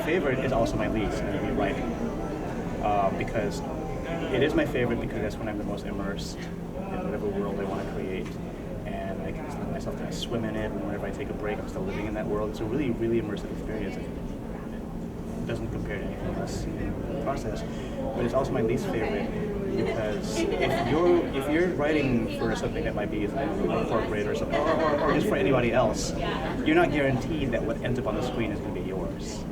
favorite is also my least, and it'd be writing. Because it is my favorite because that's when I'm the most immersed in whatever world I want to create. And I can let myself kind of swim in it, and whenever I take a break, I'm still living in that world. It's a really, really immersive experience. It doesn't compare to anything else in the process. But it's also my least favorite because if you're writing for something that might be corporate or something, or just for anybody else, you're not guaranteed that what ends up on the screen is going to be yours.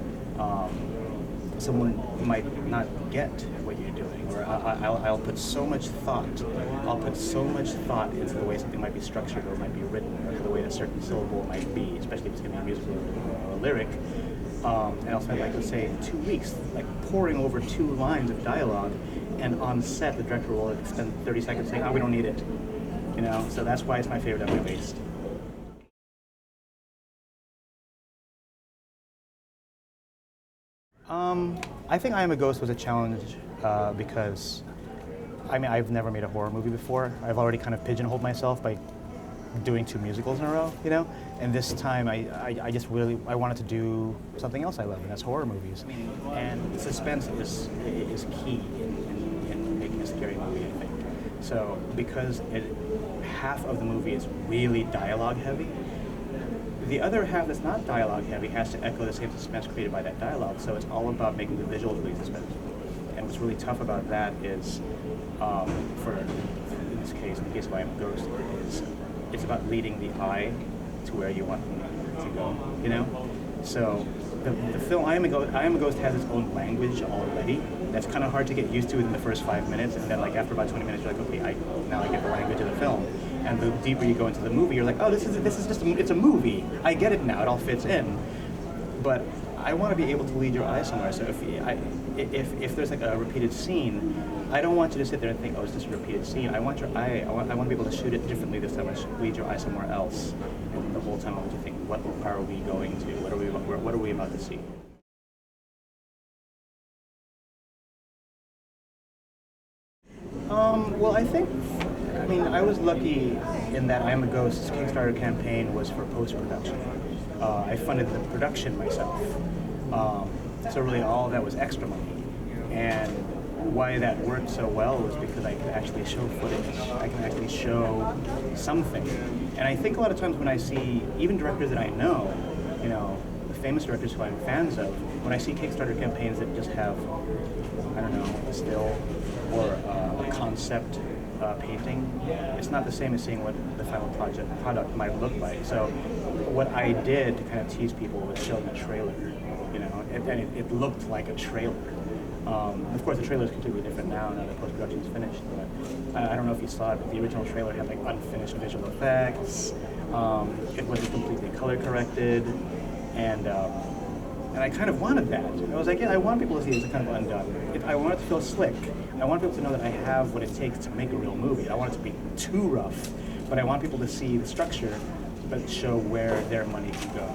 Someone might not get what you're doing, or I'll put so much thought. I'll put so much thought into the way something might be structured or might be written, or the way a certain syllable might be, especially if it's going to be a musical or a lyric. And I'll spend, like, let's say, 2 weeks, like, poring over 2 lines of dialogue, and on set, the director will spend 30 seconds saying, "Oh, we don't need it," you know. So that's why it's my favorite at my least. I think I Am a Ghost was a challenge because, I mean, I've never made a horror movie before. I've already kind of pigeonholed myself by doing 2 musicals in a row, you know? And this time I just really, I wanted to do something else I love, and that's horror movies. And suspense is key in making a scary movie, I think. So because half of the movie is really dialogue heavy, the other half that's not dialogue heavy has to echo the same suspense created by that dialogue. So it's all about making the visuals really suspenseful. And what's really tough about that is, in this case, in the case of I Am a Ghost, is it's about leading the eye to where you want them to go, you know? So the film I Am a Ghost has its own language already. That's kind of hard to get used to within the first 5 minutes, and then, like, after about 20 minutes, you're like, okay, now I get the language of the film. And the deeper you go into the movie, you're like, oh, this is just it's a movie. I get it now. It all fits in. But I want to be able to lead your eye somewhere. So if there's like a repeated scene, I don't want you to sit there and think, oh, it's just a repeated scene. I want your eye. I want to be able to shoot it differently this time. I should lead your eye somewhere else. And the whole time I want you to think, what are we going to? What are we about to see? Well, I mean, I was lucky in that I Am a Ghost's Kickstarter campaign was for post-production. I funded the production myself. So really all of that was extra money. And why that worked so well was because I could actually show footage. I can actually show something. And I think a lot of times when I see even directors that I know, you know, the famous directors who I'm fans of, when I see Kickstarter campaigns that just have, I don't know, a still or a concept painting, it's not the same as seeing what the final product might look like. So what I did to kind of tease people was showing a trailer, you know, and it looked like a trailer. Of course, the trailer is completely different now that post-production is finished, but I don't know if you saw it, but the original trailer had like unfinished visual effects. It wasn't completely color corrected, and I kind of wanted that. I was like, yeah, I want people to see it as a kind of undone. I want it to feel slick. I want people to know that I have what it takes to make a real movie. I don't want it to be too rough, but I want people to see the structure, but show where their money can go.